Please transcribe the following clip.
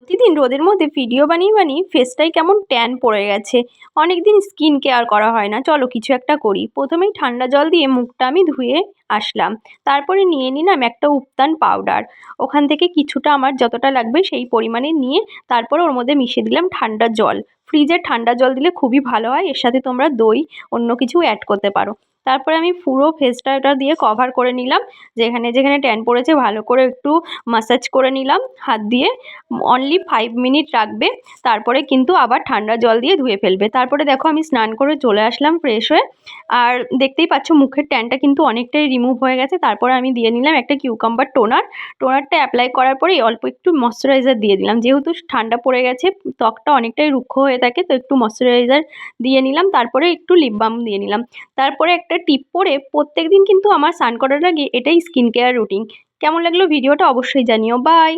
প্রতিদিন রোদের মধ্যে ভিডিও বানিয়ে বানিয়ে ফেসটাই কেমন ট্যান পড়ে গেছে। অনেকদিন স্কিন কেয়ার করা হয় না, চলো কিছু একটা করি। প্রথমেই ঠান্ডা জল দিয়ে মুখটা আমি ধুয়ে আসলাম। তারপরে নিয়ে নিলাম একটা উবটান পাউডার। ওখান থেকে কিছুটা আমার যতটা লাগবে সেই পরিমাণে নিয়ে তারপরে ওর মধ্যে মিশিয়ে দিলাম ঠান্ডা জল। ফ্রিজের ঠান্ডা জল দিলে খুবই ভালো হয়, এর সাথে তোমরা দই অন্য কিছু অ্যাড করতে পারো। তারপরে আমি পুরো ফেসটা এটা দিয়ে কভার করে নিলাম। যেখানে যেখানে ট্যান পড়েছে ভালো করে একটু মাসাজ করে নিলাম হাত দিয়ে। অনলি 5 মিনিট রাখবে, তারপরে কিন্তু আবার ঠান্ডা জল দিয়ে ধুয়ে ফেলবে। তারপরে দেখো আমি স্নান করে চলে আসলাম ফ্রেশ হয়ে। আর দেখতেই পাচ্ছ মুখের ট্যানটা কিন্তু অনেকটাই রিমুভ হয়ে গেছে। তারপরে আমি দিয়ে নিলাম একটা কিউকাম্বার টোনার। টোনারটা অ্যাপ্লাই করার পরেই অল্প একটু ময়শ্চারাইজার দিয়ে দিলাম, যেহেতু ঠান্ডা পড়ে গেছে ত্বকটা অনেকটাই রুক্ষ হয়ে থাকে, তো একটু ময়শ্চারাইজার দিয়ে নিলাম। তারপরে একটু লিপ বাম দিয়ে নিলাম। তারপরে একটা টিপ পরে প্রত্যেক দিন কিন্তু আমার স্নান করার আগে এটাই স্কিন কেয়ার রুটিন। কেমন লাগলো ভিডিওটা অবশ্যই জানিও। বাই।